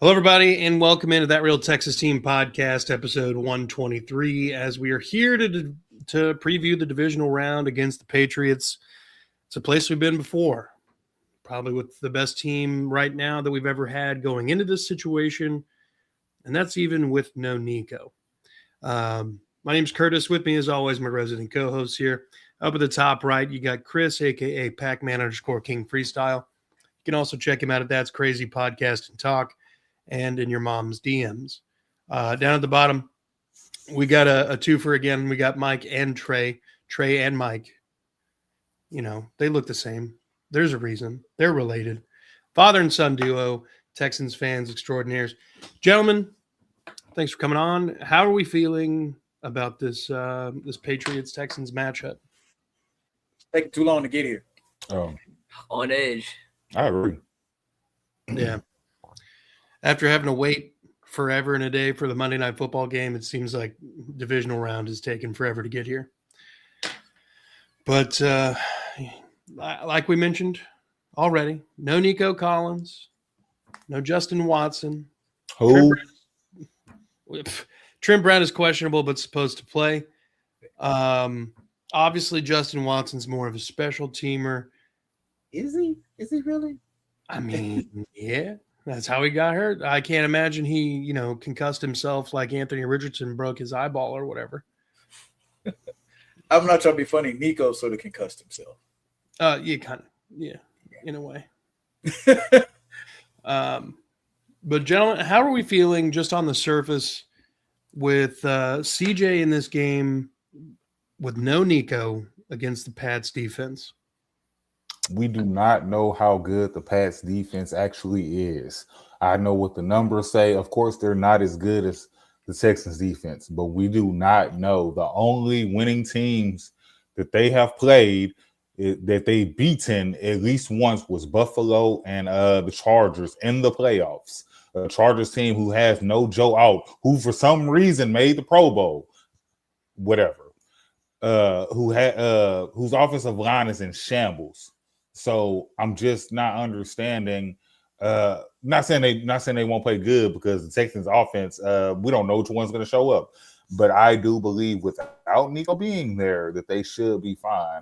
Hello, everybody, and welcome into That Real Texas Team podcast, episode 123, as we are here to preview the divisional round against the Patriots. It's a place we've been before, probably with the best team right now that we've ever had going into this situation, and that's even with no Nico. My name's Curtis. With me, as always, my resident co-host here. Up at the top right, you got Chris, a.k.a. Pac-Man_King Freestyle. You can also check him out at That's Crazy Podcast and Talk, and in your mom's DMs. Down at the bottom, we got a twofer again. We got Mike and Trey. Trey and Mike. You know, they look the same. There's a reason. They're related. Father and son duo, Texans fans extraordinaires. Gentlemen, thanks for coming on. How are we feeling about this Patriots-Texans matchup? Taking too long to get here. On edge. I agree. Yeah. After having to wait forever and a day for the Monday Night Football game, it seems like divisional round is taking forever to get here. But like we mentioned already, no Nico Collins, no Justin Watson. Who? Trent Brown is questionable but supposed to play. Obviously, Justin Watson's more of a special teamer. Is he? Is he really? I mean, yeah. That's how he got hurt. I can't imagine he, concussed himself like Anthony Richardson broke his eyeball or whatever. I'm not trying to be funny. Nico sort of concussed himself. In a way. But gentlemen, how are we feeling just on the surface with CJ in this game with no Nico against the Pats defense? We do not know how good the Pats defense actually is. I know what the numbers say. Of course, they're not as good as the Texans defense, but we do not know. The only winning teams that they have played that they've beaten at least once was Buffalo and the Chargers in the playoffs. A Chargers team who has no Joe Out, who for some reason made the Pro Bowl, whatever, whose offensive line is in shambles. So I'm just not understanding. Not saying they won't play good, because the Texans offense, we don't know which one's going to show up. But I do believe without Nico being there that they should be fine.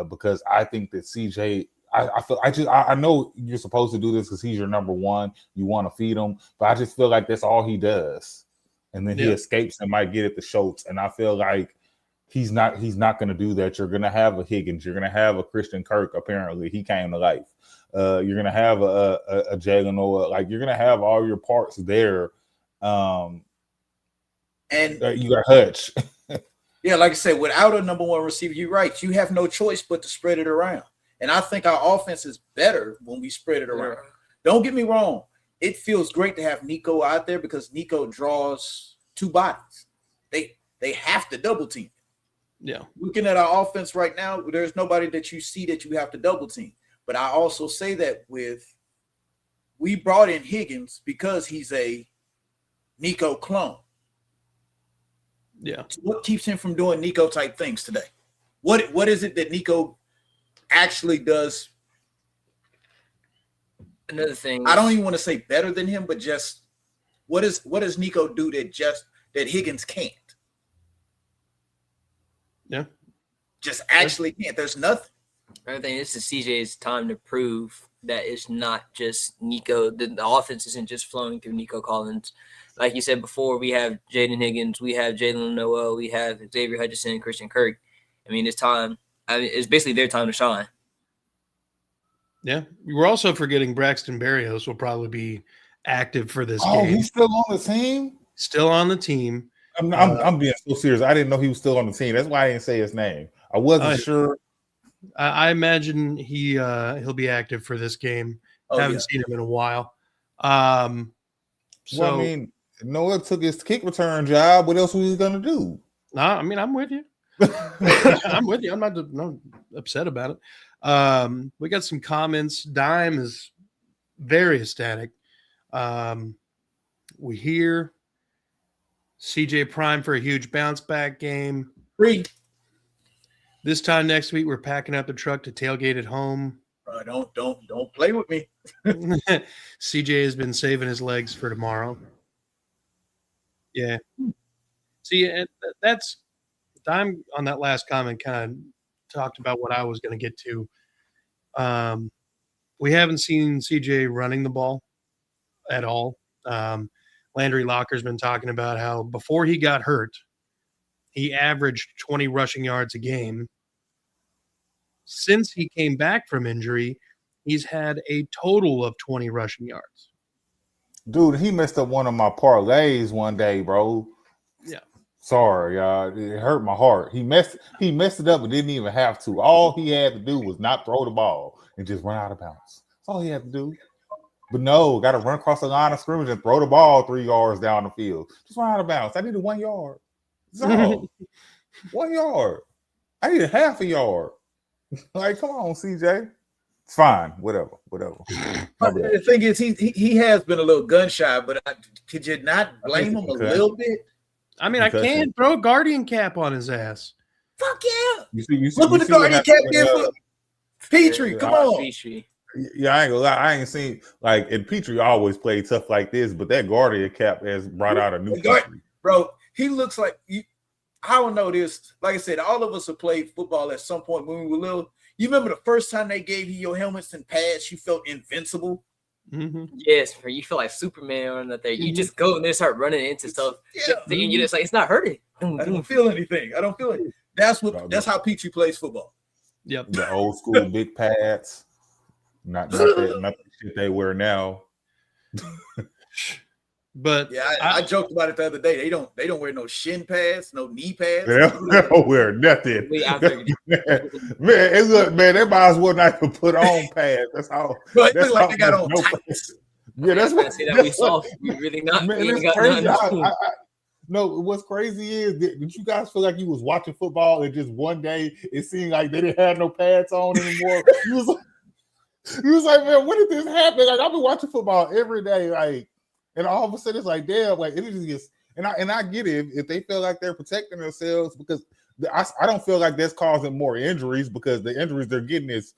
Because I think that CJ, I know you're supposed to do this because he's your number one. You want to feed him, but I just feel like that's all he does. And then he escapes and might get it to Schultz. And I feel like he's not going to do that. You're going to have a Higgins. You're going to have a Christian Kirk. Apparently, he came to life. You're going to have a Jalen Noah. Like, you're going to have all your parts there. And you got Hutch. Yeah, like I said, without a number one receiver, you're right. You have no choice but to spread it around. And I think our offense is better when we spread it around. Don't get me wrong. It feels great to have Nico out there because Nico draws two bodies. They have to double team. Yeah. Looking at our offense right now, there's nobody that you see that you have to double team. But I also say that we brought in Higgins because he's a Nico clone. Yeah. So what keeps him from doing Nico type things today? What is it that Nico actually does? Another thing, I don't even want to say better than him, but just what does Nico do that Higgins can't? Yeah. Just actually can't. There's nothing. Another thing, this is CJ's time to prove that it's not just Nico. The offense isn't just flowing through Nico Collins. Like you said before, we have Jaden Higgins, we have Jalen Noel, we have Xavier Hutchinson, Christian Kirk. I mean, it's time. It's basically their time to shine. Yeah. We're also forgetting Braxton Berrios will probably be active for this game. Oh, he's still on the team? Still on the team. I'm being so serious. I didn't know he was still on the team. That's why I didn't say his name. I wasn't sure. I imagine he'll be active for this game. Haven't seen him in a while. Well, I mean, Noah took his kick return job. What else was he going to do? No, I mean, I'm with you. I'm with you. I'm not upset about it. We got some comments. Dime is very ecstatic. We hear CJ Prime for a huge bounce back game. Free. This time next week, we're packing up the truck to tailgate at home. Don't play with me. CJ has been saving his legs for tomorrow. Yeah. See, and that's I'm on that last comment. Kind of talked about what I was going to get to. We haven't seen CJ running the ball at all. Landry Locker's been talking about how before he got hurt, he averaged 20 rushing yards a game. Since he came back from injury, he's had a total of 20 rushing yards. Dude, he messed up one of my parlays one day, bro. Yeah. Sorry, y'all. It hurt my heart. He messed it up and didn't even have to. All he had to do was not throw the ball and just run out of bounds. That's all he had to do. But no, got to run across the line of scrimmage and throw the ball 3 yards down the field. Just run out of bounds. I needed 1 yard. That's all. 1 yard. I needed half a yard. Like, come on, CJ. It's fine. Whatever. The thing is, he has been a little gun shy, but could you not blame him a little bit? I mean, I can throw a guardian cap on his ass. Fuck yeah. You see Look what the guardian cap did for Petrie. Come on. Petrie. Yeah, I ain't gonna lie. I ain't seen like, and Petrie always played tough like this, but that guardian cap has brought out a new Petrie. Bro, he looks like you. I don't know this. Like I said, all of us have played football at some point when we were little. You remember the first time they gave you your helmets and pads, you felt invincible. Mm-hmm. Yes, you feel like Superman running up there. You just go and then start running into stuff. Yeah. And you just like, it's not hurting. I don't feel anything. I don't feel it. That's how Petrie plays football. Yep. The old school big pads. Not the shit they wear now. But yeah, I joked about it the other day. They don't wear no shin pads, no knee pads. They don't wear nothing. Man, they might as well not even put on pads. That's how. But it looks like they got on tights. Yeah, that's what. See that we saw. We really not. Man, we it's crazy. No, what's crazy is did you guys feel like you was watching football and just one day it seemed like they didn't have no pads on anymore? You was like, man, when did this happen? Like, I've been watching football every day, like, and all of a sudden it's like, damn, like it just gets. And I get it if they feel like they're protecting themselves because I don't feel like that's causing more injuries because the injuries they're getting is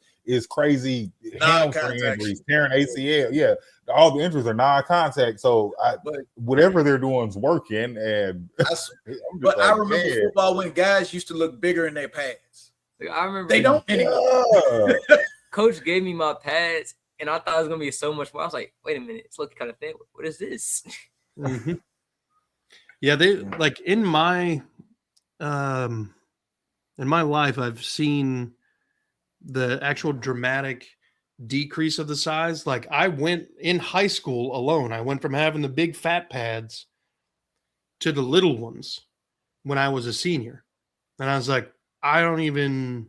crazy hamstring injuries, tearing ACL. Yeah, all the injuries are non-contact. So whatever they're doing is working. And I remember football when guys used to look bigger in their pads. I remember they don't anymore. Coach gave me my pads, and I thought it was gonna be so much more. I was like, wait a minute, it's looking kind of thin. What is this? Mm-hmm. Yeah, they like in my life, I've seen the actual dramatic decrease of the size. Like I went in high school alone. I went from having the big fat pads to the little ones when I was a senior. And I was like, I don't even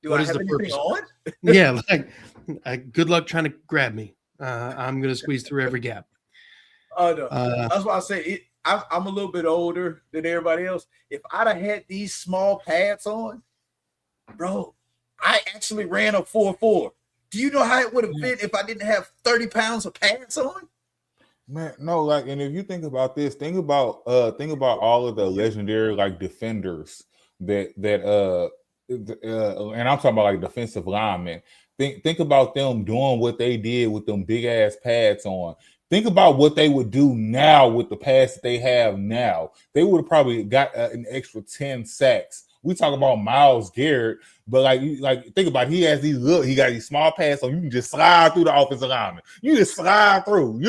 what is the purpose on? Yeah, like good luck trying to grab me. I'm gonna squeeze through every gap. Oh no. That's why I say I'm a little bit older than everybody else. If I'd have had these small pads on, bro, I actually ran a 4.4. Do you know how it would have been if I didn't have 30 pounds of pads on? Man, no, like, and if you think about this, think about all of the legendary like defenders that and I'm talking about like defensive linemen. Think about them doing what they did with them big ass pads on. Think about what they would do now with the pads that they have now. They would have probably got an extra 10 sacks. We talk about Myles Garrett, but like think about it, he got these small pads, so you can just slide through the offensive lineman. You just slide through.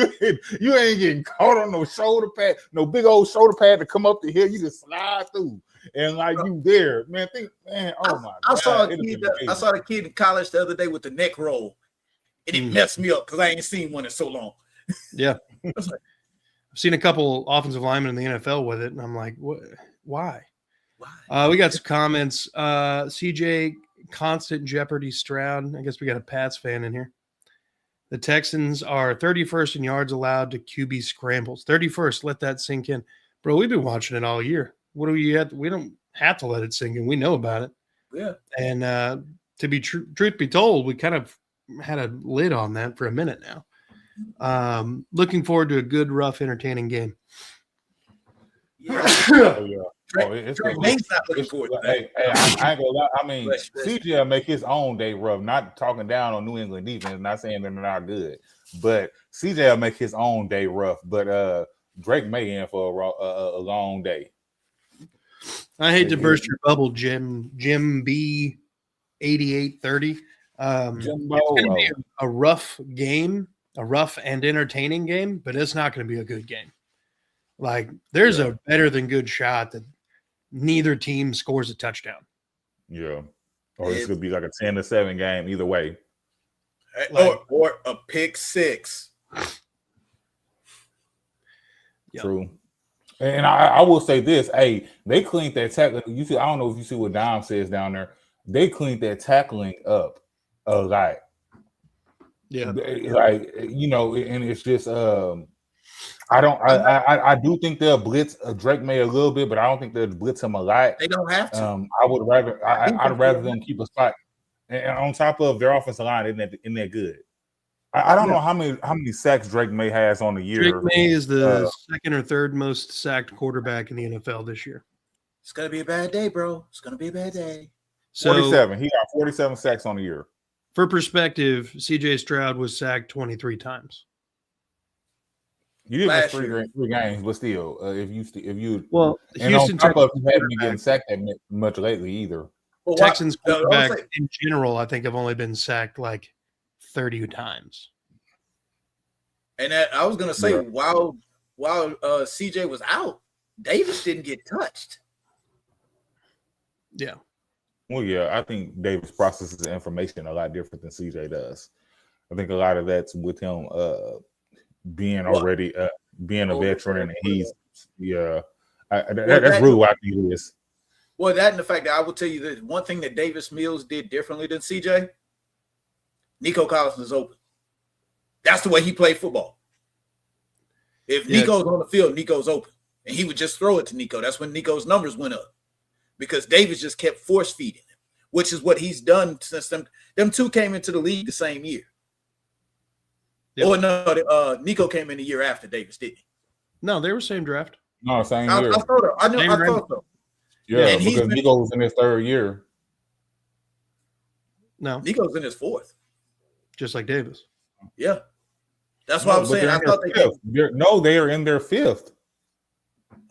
You ain't getting caught on no shoulder pad, no big old shoulder pad to come up the hill. You just slide through. And like you there, man. Oh my God. I saw the kid in college the other day with the neck roll, and it messed me up because I ain't seen one in so long. Yeah, I've seen a couple offensive linemen in the NFL with it, and I'm like, what? Why? We got some comments. CJ, constant Jeopardy Stroud. I guess we got a Pats fan in here. The Texans are 31st in yards allowed to QB scrambles. 31st. Let that sink in, bro. We've been watching it all year. What do we have? We don't have to let it sink in. We know about it. Yeah. And to be truth be told, we kind of had a lid on that for a minute now. Looking forward to a good, rough, entertaining game. Yeah. Drake May's not looking forward to that. Hey, I ain't gonna lie. I mean, But- CJ will make his own day rough. Not talking down on New England defense, not saying they're not good, but CJ will make his own day rough. But Drake May in for a long day. I hate to burst your bubble, Jim B 8830. It's going to be a rough game, a rough and entertaining game, but it's not going to be a good game. Like, there's a better than good shot that neither team scores a touchdown. Yeah. Or it's going to be like a 10-7 game either way. Or a pick six. True. And I will say this. Hey, they cleaned that tackling. You see, I don't know if you see what Dom says down there. They cleaned that tackling up a lot. Yeah. Like, you know, and it's just I do think they'll blitz Drake May a little bit, but I don't think they'll blitz him a lot. They don't have to. I'd rather them keep a spot. And on top of their offensive line, isn't that good? I don't know how many sacks Drake May has on the year. Drake May is the second or third most sacked quarterback in the NFL this year. It's gonna be a bad day, bro. It's gonna be a bad day. So 47. He got 47 sacks on the year. For perspective, CJ Stroud was sacked 23 times. You did miss three games, but still, if you well, and Houston on top of you haven't been getting sacked that much lately either. Well, Texans quarterbacks in general, I think, have only been sacked like 30 times. And I was gonna say, while CJ was out, Davis didn't get touched. Yeah. Well, yeah, I think Davis processes the information a lot different than CJ does. I think a lot of that's with him being already being a veteran, and he's that's really what I think it is. Well, that and the fact that I will tell you that one thing that Davis Mills did differently than CJ, Nico Collins is open. That's the way he played football. If Nico's on the field, Nico's open. And he would just throw it to Nico. That's when Nico's numbers went up. Because Davis just kept force feeding him, which is what he's done since them two came into the league the same year. Yep. Or no, Nico came in the year after Davis, didn't he? No, they were same draft. No, same year. I thought so. Yeah, and because Nico was in his third year. No. Nico's in his fourth. Just like Davis. Yeah. That's what I'm saying. I thought they are in their fifth.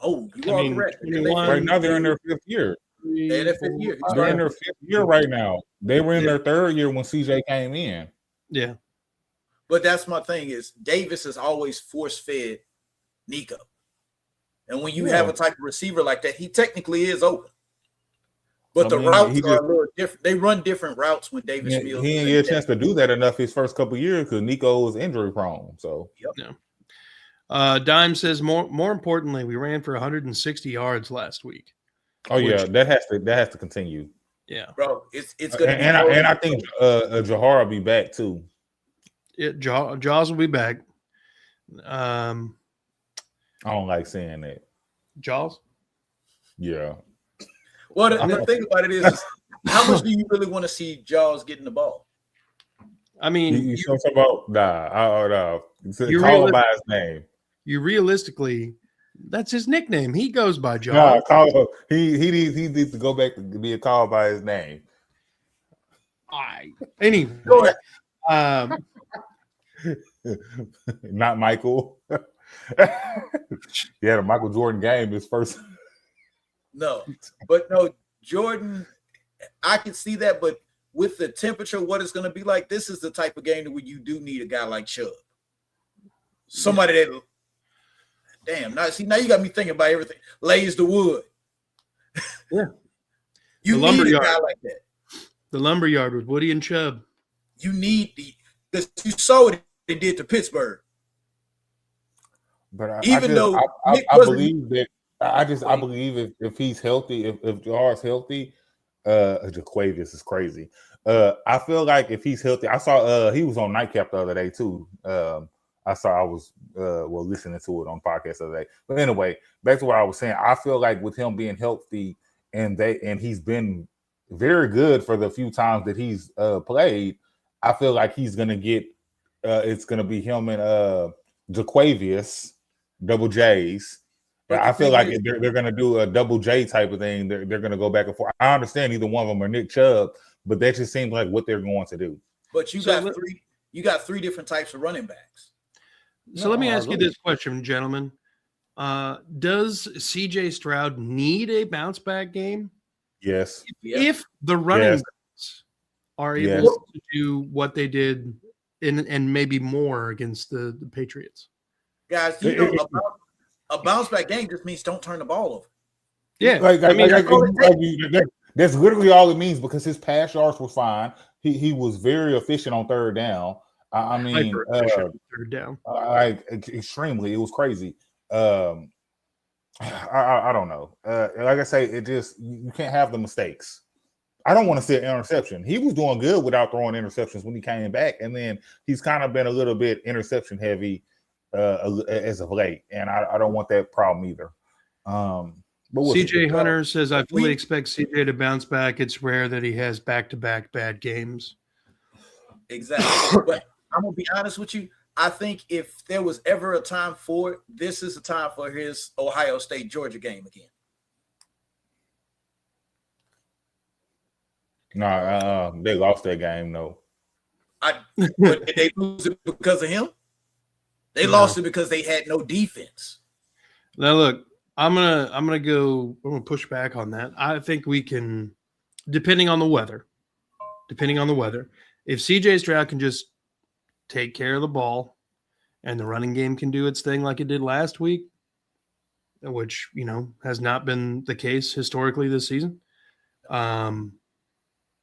Oh, you are correct. Right now, they're in their fifth year. They're in their fifth year. They're in their fifth year right now. They were in their third year when CJ came in. Yeah. But that's my thing is Davis has always force-fed Nico. And when you have a type of receiver like that, he technically is open. But the routes are a little different. They run different routes when Davis Mills. He didn't get a chance to do that enough his first couple of years because Nico was injury prone. So Dime says more importantly, we ran for 160 yards last week. Oh yeah, that has to continue. Yeah, bro, it's gonna. And I think Jahar will be back too. Yeah, Jaws will be back. I don't like saying that. Jaws? Yeah. Well, the thing about it is, how much do you really want to see Jaws getting the ball? I mean, you talking about call him by his name. You realistically, that's his nickname. He goes by Jaws. No, he needs to go back to be called by his name. Anyway, not Michael. Yeah, the Michael Jordan game is first. No, Jordan, I can see that, but with the temperature, what it's going to be like, this is the type of game where you do need a guy like Chubb. Somebody that, now you got me thinking about everything. Lays the wood. Yeah. You need a guy like that. The lumberyard with Woody and Chubb. You need because you saw what they did to Pittsburgh. But I believe that I believe if he's healthy, if Jahar's healthy, Jaquavius is crazy. I feel like if he's healthy, I saw he was on Nightcap the other day too. I was listening to it on podcast the other day. But anyway, back to what I was saying. I feel like with him being healthy and he's been very good for the few times that he's played. I feel like he's gonna get. It's gonna be him and Jaquavius, double J's, But I the feel thing like is- they're going to do a double J type of thing. They're going to go back and forth. I understand either one of them are Nick Chubb, but that just seems like what they're going to do. But you So got three. You got three different types of running backs. So let me ask you this question, gentlemen. Does CJ Stroud need a bounce back game? Yes. Yeah. If the running Yes. backs are able Yes. to do what they did and maybe more against the Patriots. Guys, you know, a bounce back game just means don't turn the ball over. Yeah. That's literally all it means because his pass yards were fine. He was very efficient on third down. I mean, third down. Extremely. It was crazy. I don't know. Like I say, it just you can't have the mistakes. I don't want to see an interception. He was doing good without throwing interceptions when he came back, and then he's kind of been a little bit interception heavy as of late, and I don't want that problem either. But CJ Hunter says, I fully expect CJ to bounce back. It's rare that he has back-to-back bad games. Exactly. But I'm going to be honest with you. I think if there was ever a time for it, this is the time for his Ohio State Georgia game again. No, they lost that game, though. But did they lose it because of him? They lost it because they had no defense. Now look, I'm gonna push back on that. I think we can, depending on the weather, if CJ Stroud can just take care of the ball and the running game can do its thing like it did last week, which has not been the case historically this season.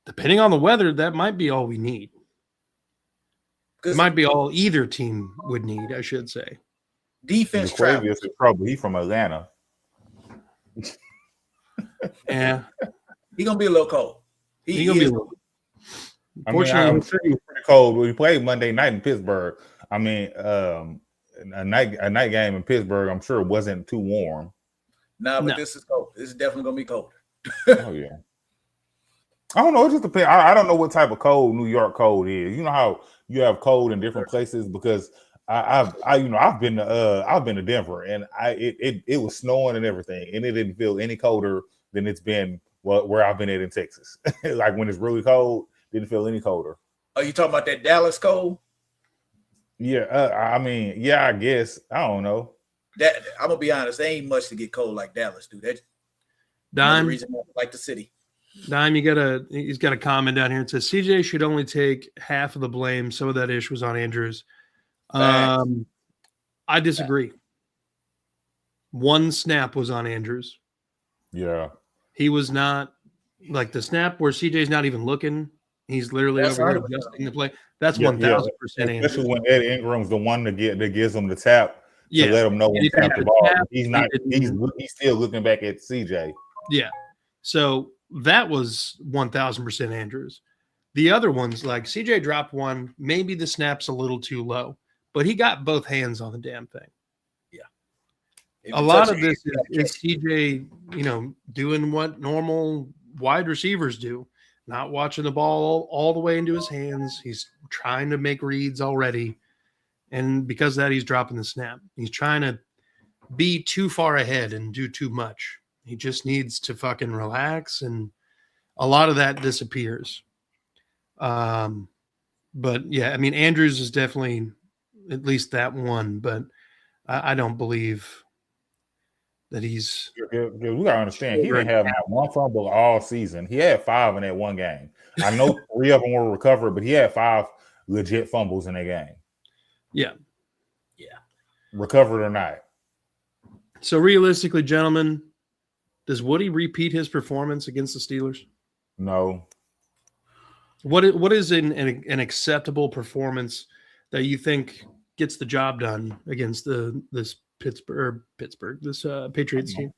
Depending on the weather, that might be all we need. It might be all either team would need, I should say. Defense travels. Probably he's from Atlanta. Yeah, he's gonna be a little cold. He's gonna be a little. Unfortunately, I'm sure he was pretty cold. We played Monday night in Pittsburgh. I mean, a night game in Pittsburgh. I'm sure it wasn't too warm. But this is cold. This is definitely gonna be cold. Oh yeah. I don't know. It just depends. I don't know what type of cold New York cold is. You know how you have cold in different places because I've been to Denver and it was snowing and everything and it didn't feel any colder than it's been where I've been at in Texas. Like when it's really cold, didn't feel any colder. Are you talking about that Dallas cold? Yeah, I mean, yeah, I guess. I don't know. That I'm gonna be honest, there ain't much to get cold like Dallas, dude. That's Dime, the reason I like the city. Dime, he's got a comment down here. It says CJ should only take half of the blame. Some of that ish was on Andrews. I disagree. One snap was on Andrews. Yeah. He was not like the snap where CJ's not even looking. He's literally over here adjusting the play. That's 1,000% Andrews. Especially when Ed Ingram's the one that gives him the tap to let him know when to tap the ball. He's not. He's still looking back at CJ. Yeah. So that was 1,000% Andrews. The other ones, like CJ dropped one, maybe the snap's a little too low, but he got both hands on the damn thing. Yeah. A lot of this is CJ, doing what normal wide receivers do, not watching the ball all the way into his hands. He's trying to make reads already. And because of that, he's dropping the snap. He's trying to be too far ahead and do too much. He just needs to fucking relax, and a lot of that disappears. But yeah, I mean, Andrews is definitely at least that one, but I don't believe that he's. We gotta understand he didn't have one fumble all season. He had 5 in that one game. I know 3 of them were recovered, but he had 5 legit fumbles in that game. Yeah. Recovered or not. So realistically, gentlemen, does Woody repeat his performance against the Steelers? No. What is an acceptable performance that you think gets the job done against this Patriots team?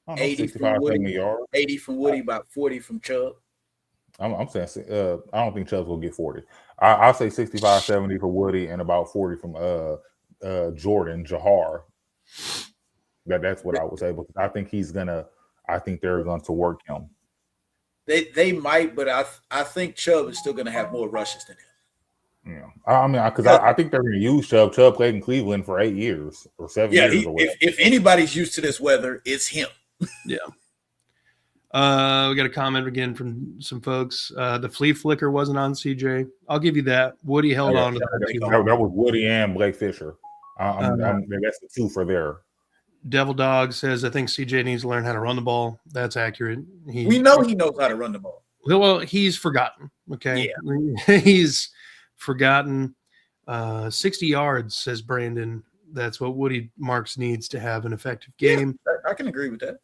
80 from Woody, 80 from Woody, about 40 from Chubb. I'm saying I don't think Chubb's will get 40. I'll say 65, 70 for Woody and about 40 from Jordan Jahar. That's what I would say because I think they're going to work him. They might, but I think Chubb is still going to have more rushes than him. Yeah, I mean, because I think they're going to use Chubb. Chubb played in Cleveland for 8 years or 7 Yeah, years or whatever. if anybody's used to this weather, it's him. Yeah. We got a comment again from some folks. The flea flicker wasn't on CJ. I'll give you that. Woody held on to that. That was Woody and Blake Fisher. That's the two for there. Devil Dog says, I think CJ needs to learn how to run the ball. That's accurate. We know he knows how to run the ball. Well, he's forgotten. Okay. Yeah. He's forgotten. 60 yards, says Brandon. That's what Woody Marks needs to have an effective game. Yeah, I can agree with that.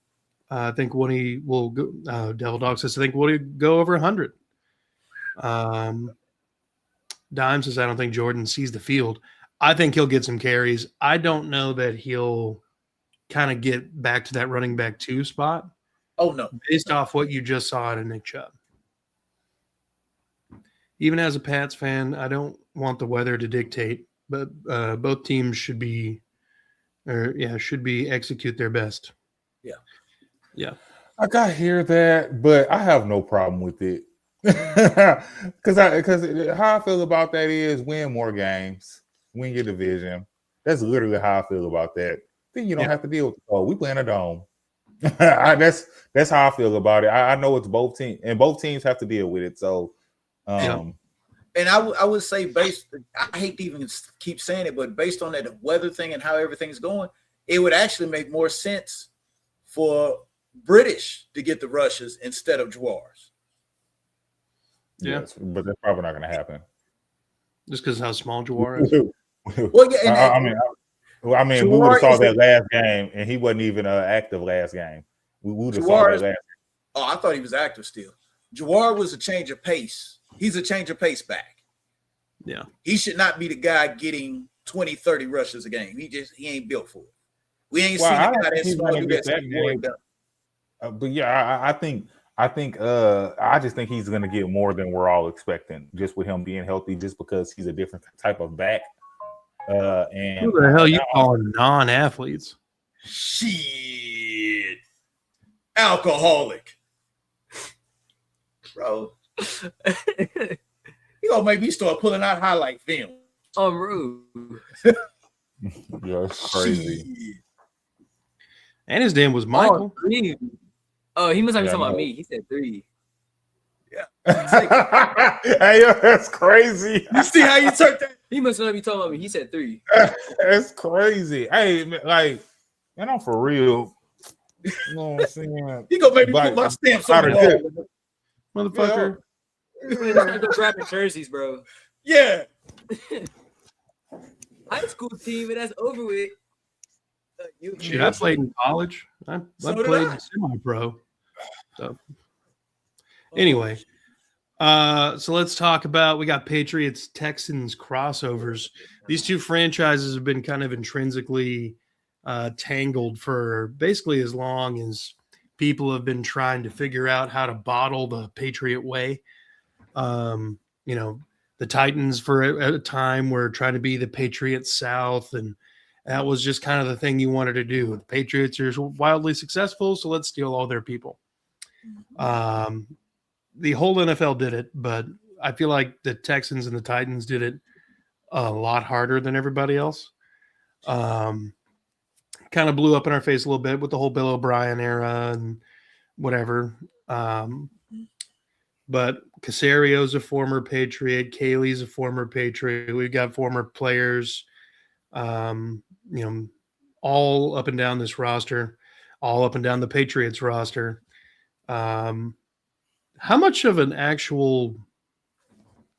I think Woody will go. Devil Dog says, I think Woody will go over 100. Dime says, I don't think Jordan sees the field. I think he'll get some carries. I don't know that he'll kind of get back to that running back 2 spot. Oh, no. Based off what you just saw out of Nick Chubb. Even as a Pats fan, I don't want the weather to dictate, but both teams should execute their best. Yeah. I got to hear that, but I have no problem with it. Because how I feel about that is win more games, win your division. That's literally how I feel about that. Then you don't have to deal with the cold. We play in a dome. That's how I feel about it. I know it's both teams, and both teams have to deal with it. So, and I would say I hate to even keep saying it, but based on that weather thing and how everything's going, it would actually make more sense for British to get the rushes instead of Jawars. Yeah, yes, but that's probably not going to happen. Just because of how small Jawar is. Well, yeah, I mean, we would have saw that last game, and he wasn't even active last game. We would have saw that last. Oh, I thought he was active still. Jawar was a change of pace. He's a change of pace back. Yeah, he should not be the guy getting 20, 30 rushes a game. He ain't built for it. We ain't seen a guy that's small. But yeah, I just think he's going to get more than we're all expecting, just with him being healthy, just because he's a different type of back. And who the hell you calling non-athletes? Shit, alcoholic, bro. You gonna make me start pulling out highlight film? I'm rude. Yeah, it's crazy. Shit. And his name was Michael. Oh, he must have been talking about me. He said 3. Yeah. Hey, yo, that's crazy. You see how you took that? He must not be talking about me. He said 3. That's crazy. Hey, man, I'm for real. You know what I'm saying? He gonna make me put my stamps on the wall. Motherfucker. Yeah. Go grabbing jerseys, bro. Yeah. High school team, and that's over with. Shit, I played in college. I played semi-pro. So anyway, so let's talk about, we got Patriots Texans crossovers. These two franchises have been kind of intrinsically tangled for basically as long as people have been trying to figure out how to bottle the Patriot way. The Titans for a time were trying to be the Patriots South, and that was just kind of the thing you wanted to do. The Patriots are wildly successful, so let's steal all their people. The whole NFL did it, but I feel like the Texans and the Titans did it a lot harder than everybody else. Kind of blew up in our face a little bit with the whole Bill O'Brien era and whatever. But Casario's a former Patriot. Kaylee's a former Patriot. We've got former players, all up and down this roster, all up and down the Patriots roster. How much of an actual,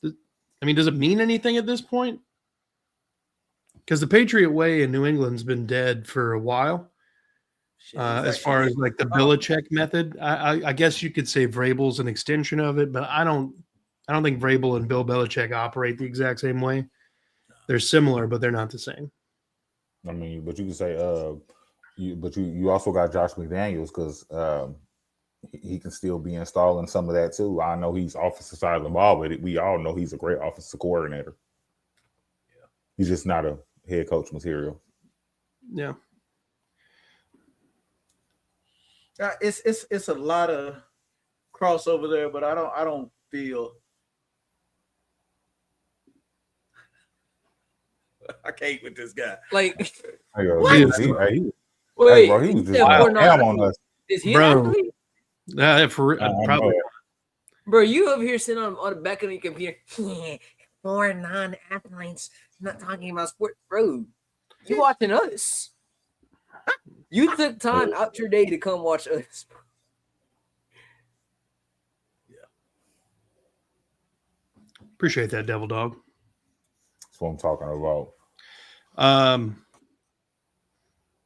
does it mean anything at this point? Because the Patriot way in New England's been dead for a while. As far as like the Belichick method, I guess you could say Vrabel's an extension of it, but I don't think Vrabel and Bill Belichick operate the exact same way. They're similar, but they're not the same. But you can say, you also got Josh McDaniels because he can still be installing some of that too. I know he's offensive side of the ball, but we all know he's a great offensive coordinator. Yeah, he's just not a head coach material. Yeah. It's a lot of crossover there, but I don't feel I can't with this guy. Like, Hey, yo, What? he wait, bro, he was you just said wild 4'9". ham on us. Is he Bro. an athlete? Probably. Bro, you over here sitting on the back of your computer. 4 non-athletes. Not talking about sport, bro. You watching us? You took time out your day to come watch us. Appreciate that, Devil Dog. That's what I'm talking about.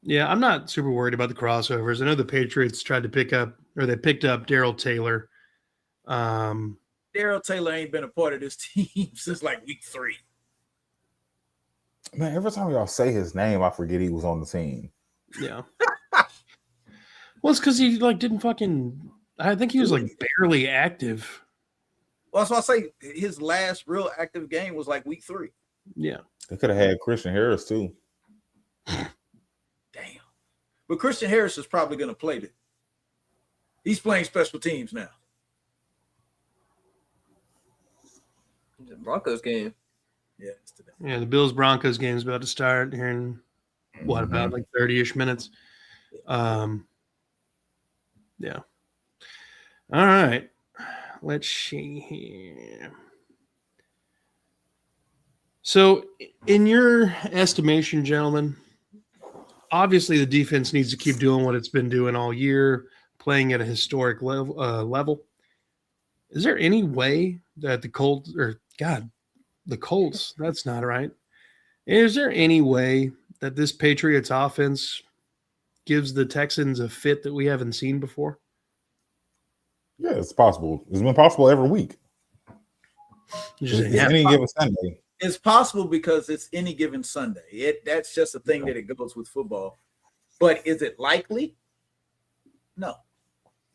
Yeah, I'm not super worried about the crossovers. I know the Patriots tried to picked up Darryl Taylor. Darryl Taylor ain't been a part of this team since like week 3. Man, every time y'all say his name, I forget he was on the team. Yeah. Well, it's because he didn't fucking. I think he was barely active. Well, that's why I say his last real active game was like week 3. Yeah. They could have had Christian Harris too. Damn. But Christian Harris is probably going to play it. He's playing special teams now. The Broncos game. Yeah, it's today. Yeah, the Bills Broncos game is about to start here in about 30-ish minutes. Yeah. All right. Let's see here. So, in your estimation, gentlemen, obviously the defense needs to keep doing what it's been doing all year, playing at a historic level. Is there any way that the Colts, that's not right. Is there any way that this Patriots offense gives the Texans a fit that we haven't seen before? Yeah, it's possible. It's been possible every week. Any given Sunday. It's possible because it's any given Sunday. That's just a thing that it goes with football. But is it likely? No.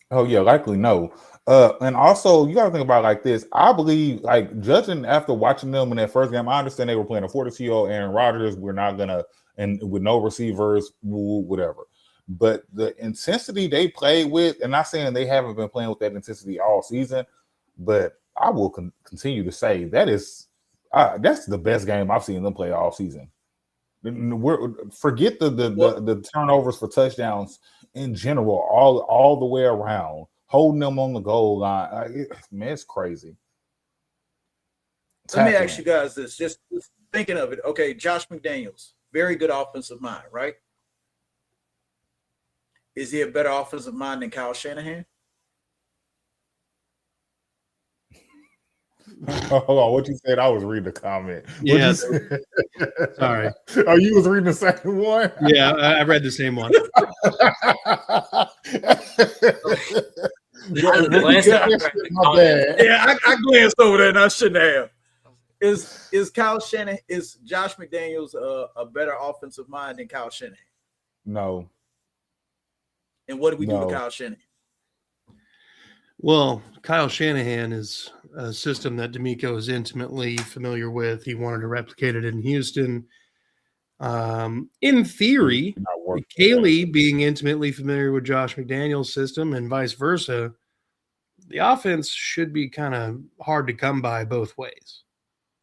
Oh yeah, likely no. And also you got to think about it like this. I believe, judging after watching them in that first game, I understand they were playing a 42-year-old Aaron Rodgers. We're not gonna, and with no receivers, whatever. But the intensity they played with, and not saying they haven't been playing with that intensity all season, but I will continue to say that's the best game I've seen them play all season. Forget the turnovers for touchdowns in general, all the way around, holding them on the goal line. It's crazy. Let me ask you guys this, just thinking of it. Okay, Josh McDaniels, very good offensive mind, right? Is he a better offensive mind than Kyle Shanahan? Hold on, what you said? I was reading the comment. Yes. Sorry. Oh, you was reading the second one? Yeah, I read the same one. Yeah, I glanced over there and I shouldn't have. Is Josh McDaniels a better offensive mind than Kyle Shanahan? No. And what do we do with Kyle Shanahan? Well, Kyle Shanahan is a system that D'Amico is intimately familiar with. He wanted to replicate it in Houston. In theory, Kaylee being intimately familiar with Josh McDaniels' system and vice versa, the offense should be kind of hard to come by both ways.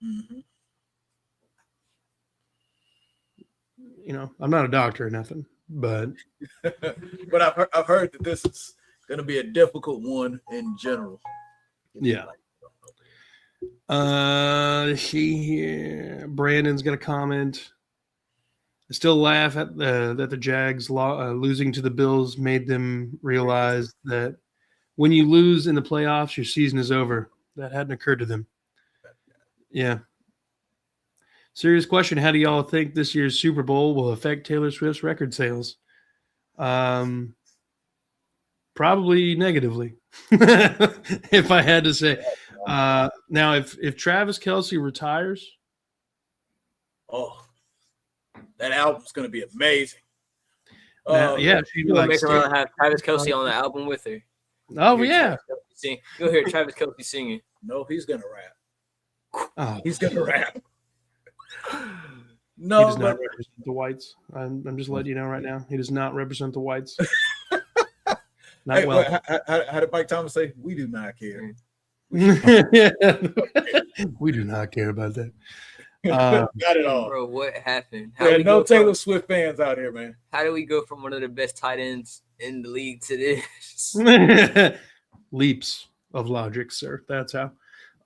Mm-hmm. You know, I'm not a doctor or nothing, but but I've heard that this is going to be a difficult one in general. Yeah. Brandon's got a comment. I still laugh at that the Jags losing to the Bills made them realize that when you lose in the playoffs, your season is over. That hadn't occurred to them. Yeah. Serious question. How do y'all think this year's Super Bowl will affect Taylor Swift's record sales? Probably negatively, if I had to say. Now, if Travis Kelce retires, that album's going to be amazing. she'd You make her have Travis Kelce on the album with her. Oh yeah, You'll hear Travis Kelce singing. No, he's going to rap. Oh, he's going to rap. No, he does not represent the whites. I'm just letting you know right now. He does not represent the whites. Not well. How did Mike Thomas say? We do not care. We do not care about that. Got it all. Bro, what happened? There are we no go Taylor from- Swift fans out here, man. How do we go from one of the best tight ends in the league to this? Leaps of logic, sir. That's how.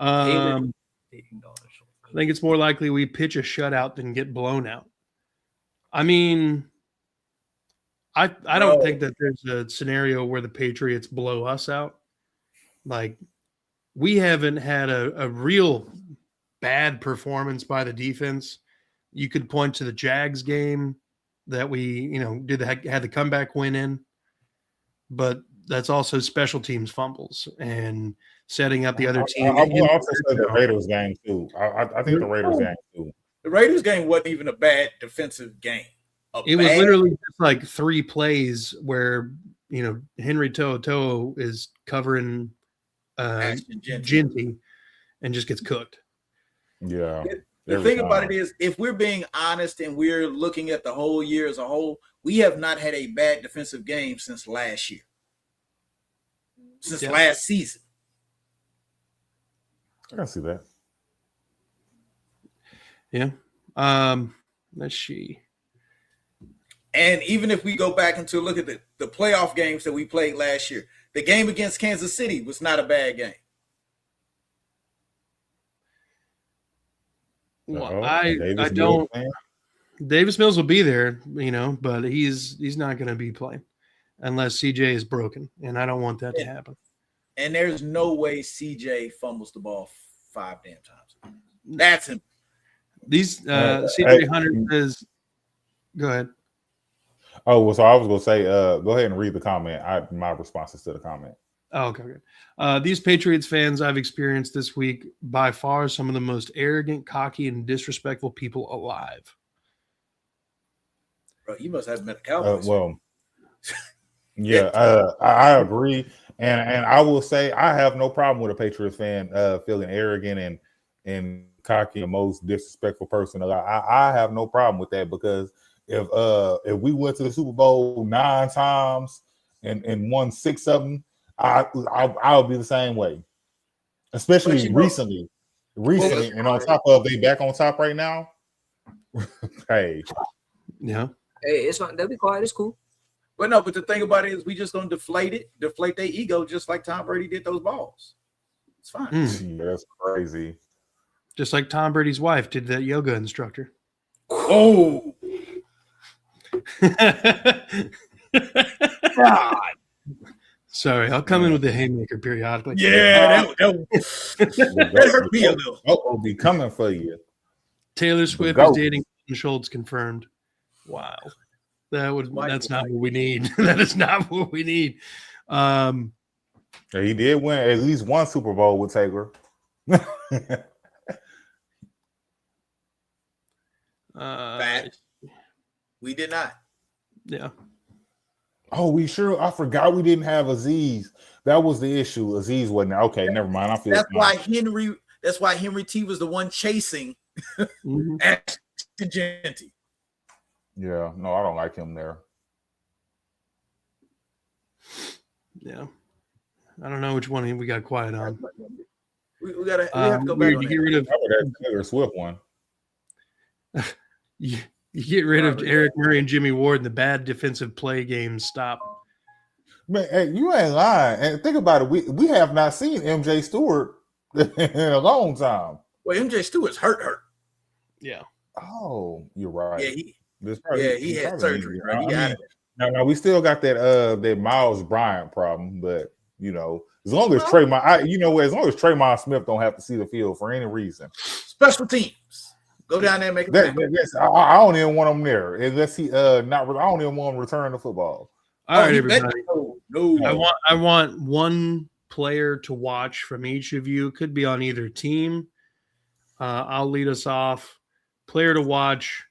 Taylor- I think it's more likely we pitch a shutout than get blown out. I mean, I don't think that there's a scenario where the Patriots blow us out. Like, we haven't had a real bad performance by the defense. You could point to the Jags game that we, had the comeback win in, but that's also special teams fumbles and setting up the other team. I will also say the Raiders game too. I think the Raiders game too. The Raiders game wasn't even a bad defensive game. It was literally just like 3 plays where Henry To'o is covering Ginty and just gets cooked. Yeah. The thing about it is, if we're being honest and we're looking at the whole year as a whole, we have not had a bad defensive game since last year. Since last season. I can see that. Yeah. Let's see. And even if we go back and to look at the playoff games that we played last year, the game against Kansas City was not a bad game. Well, I don't. Davis Mills will be there, but he's not going to be playing unless CJ is broken, and I don't want that to happen. And there's no way CJ fumbles the ball 5 damn times. That's him. These CJ Hunter says, "Go ahead." Oh, well, so I was going to say, go ahead and read the comment. My responses to the comment. Oh, okay. These Patriots fans I've experienced this week, by far some of the most arrogant, cocky, and disrespectful people alive. Bro, you must have met a Cowboys. Yeah, I agree. And I will say I have no problem with a Patriots fan feeling arrogant and cocky, the most disrespectful person alive. I have no problem with that, because if we went to the Super Bowl 9 times and won 6 of them, I'll be the same way. Especially recently, and on top of they back on top right now. Hey, yeah, hey, it's fine. They'll be quiet. It's cool. But the thing about it is we just gonna deflate their ego, just like Tom Brady did those balls. It's fine. Yeah, that's crazy. Just like Tom Brady's wife did that yoga instructor. Oh. God. Sorry, I'll come in with the haymaker periodically. Yeah, that hurt me a little. I'll be coming for you. Taylor Swift is dating Schultz, confirmed. Wow, that's not what we need. That is not what we need. He did win at least one Super Bowl with Taylor. We did not. Yeah. Oh, I forgot we didn't have Aziz. That was the issue. Aziz wasn't there. Okay, never mind. I feel that's why Henry T was the one chasing Ashton Genty. Yeah, no, I don't like him there. Yeah. I don't know which one we got quiet on. We have to go back on get rid of that Taylor Swift one. You get rid of Eric Murray and Jimmy Ward, and the bad defensive play games stop. Man, hey, you ain't lying. And think about it. We have not seen MJ Stewart in a long time. Well, MJ Stewart's hurt. Yeah. Oh, you're right. Yeah, he had surgery. Right? Now we still got that Miles Bryant problem, but as long as Tremont Smith don't have to see the field for any reason. Special teams. Go down there and make it. I don't even want him there unless he I don't even want him to return the football. All right, everybody. No. I want one player to watch from each of you. Could be on either team. I'll lead us off. Player to watch: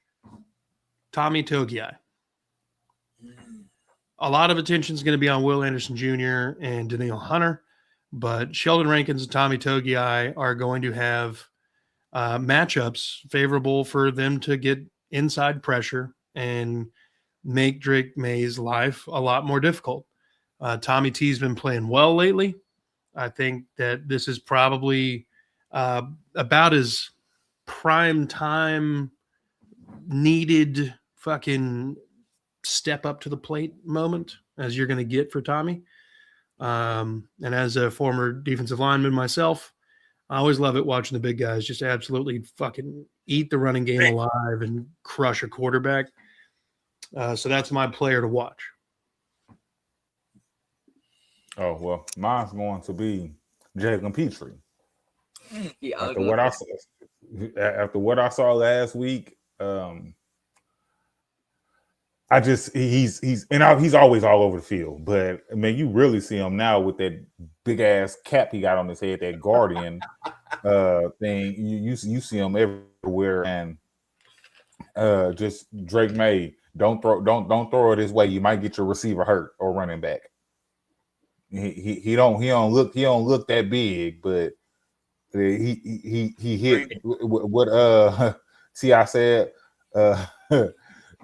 Tommy Togiai. A lot of attention is going to be on Will Anderson Jr. and Daniil Hunter, but Sheldon Rankins and Tommy Togiai are going to have matchups favorable for them to get inside pressure and make Drake May's life a lot more difficult. Tommy T's been playing well lately. I think that this is probably about as prime time needed fucking step up to the plate moment as you're going to get for Tommy. And as a former defensive lineman myself, I always love it watching the big guys just absolutely fucking eat the running game alive and crush a quarterback. So that's my player to watch. Oh, well, mine's going to be Jalen Petrie. Yeah, After what I saw last week, he's always all over the field. But I mean, you really see him now with that big ass cap he got on his head, that Guardian thing. You see him everywhere, and just Drake May, don't throw it his way. You might get your receiver hurt or running back. He don't look that big, but he hit what see I said man,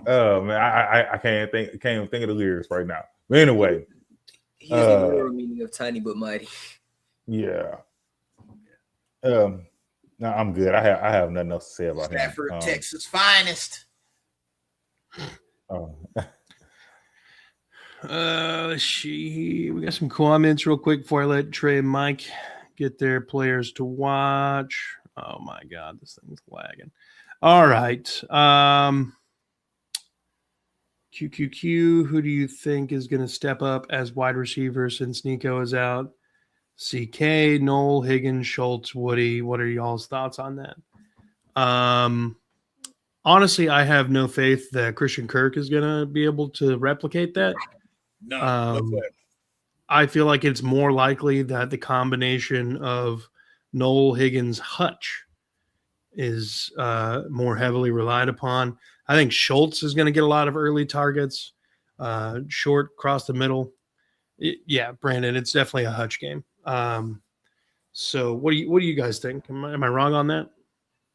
I can't even think of the lyrics right now. But anyway, he's the literal meaning of tiny but mighty. Yeah. No, I'm good. I have nothing else to say about Stafford, him. Texas finest. Let's see. We got some comments real quick before I let Trey and Mike get their players to watch. Oh my God, this thing's lagging. All right. QQQ, who do you think is going to step up as wide receiver since Nico is out? CK, Noel, Higgins, Schultz, Woody. What are y'all's thoughts on that? Honestly, I have no faith that Christian Kirk is going to be able to replicate that. No, I feel like it's more likely that the combination of Noel, Higgins, Hutch is more heavily relied upon. I think Schultz is going to get a lot of early targets, short, across the middle. Yeah, Brandon, it's definitely a Hutch game. So what do you guys think? Am I wrong on that?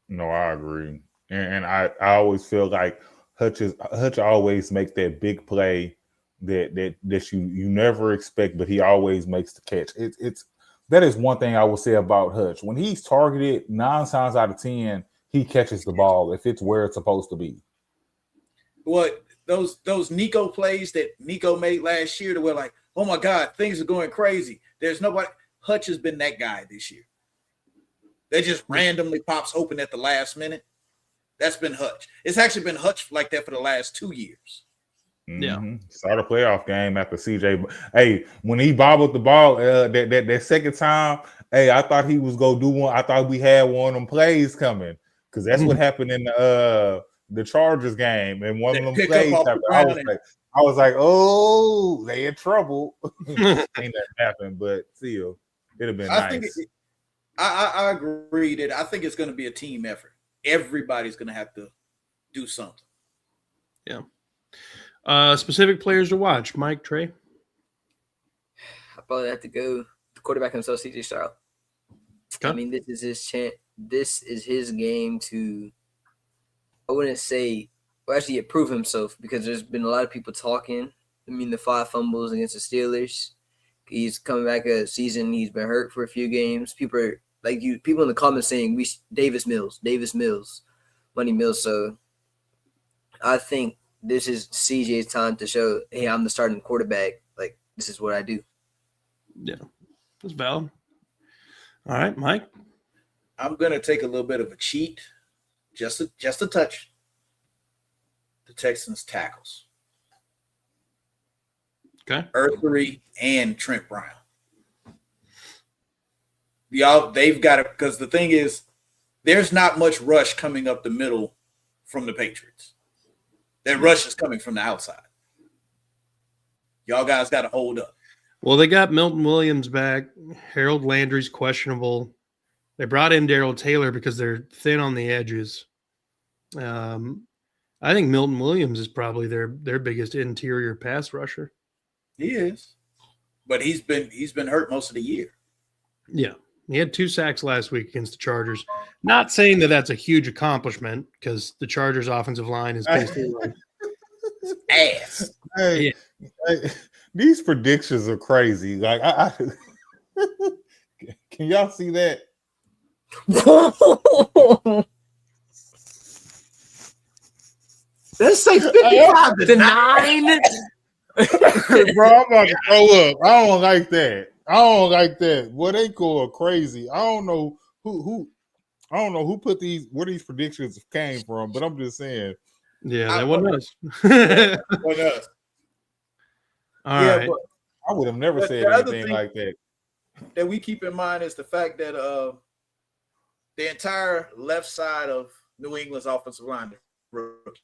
No, I agree. And I always feel like Hutch always makes that big play that you never expect, but he always makes the catch. That is one thing I will say about Hutch. When he's targeted, 9 times out of 10, he catches the ball if it's where it's supposed to be. What those Nico plays that Nico made last year, that were like, oh my God, things are going crazy. There's nobody. Hutch has been that guy this year. That just randomly pops open at the last minute. That's been Hutch. It's actually been Hutch like that for the last 2 years. Yeah. Start a playoff game after CJ. Hey, when he bobbled the ball that second time, hey, I thought he was gonna do one. I thought we had one of them plays coming, because that's what happened in the Chargers game. And one of them plays happened. I was like, oh, they in trouble. Ain't that happened, but still, it'd have been nice. I agree that I think it's going to be a team effort. Everybody's going to have to do something. Yeah. Specific players to watch. Mike, Trey? I probably have to go the quarterback himself, CJ Stroud. Okay. I mean, this is his chance. This is his game to, I wouldn't say, well, actually prove himself, because there's been a lot of people talking. I mean, the 5 fumbles against the Steelers. He's coming back a season. He's been hurt for a few games. People are people in the comments saying Davis Mills, Money Mills. So I think this is CJ's time to show, hey, I'm the starting quarterback. Like, this is what I do. Yeah, that's valid. All right, Mike. I'm gonna take a little bit of a cheat, just a touch. The Texans tackles. Okay. Earthery and Trent Brown. They've got it, because the thing is, there's not much rush coming up the middle from the Patriots. That rush is coming from the outside. Y'all guys got to hold up. Well, they got Milton Williams back. Harold Landry's questionable. They brought in Darrell Taylor because they're thin on the edges. I think Milton Williams is probably their biggest interior pass rusher. He is, but he's been hurt most of the year. Yeah, he had 2 sacks last week against the Chargers. Not saying that that's a huge accomplishment, because the Chargers' offensive line is basically like ass. Hey, these predictions are crazy. Like, I can y'all see that? Let's say 55 to 9. Bro, I'm about to throw up. I don't like that. Well, they go crazy. I don't know who put where these predictions came from, but I'm just saying. Yeah, that wasn't us. What else? All right. But I would have never said anything like that. That we keep in mind is the fact that the entire left side of New England's offensive line is rookies.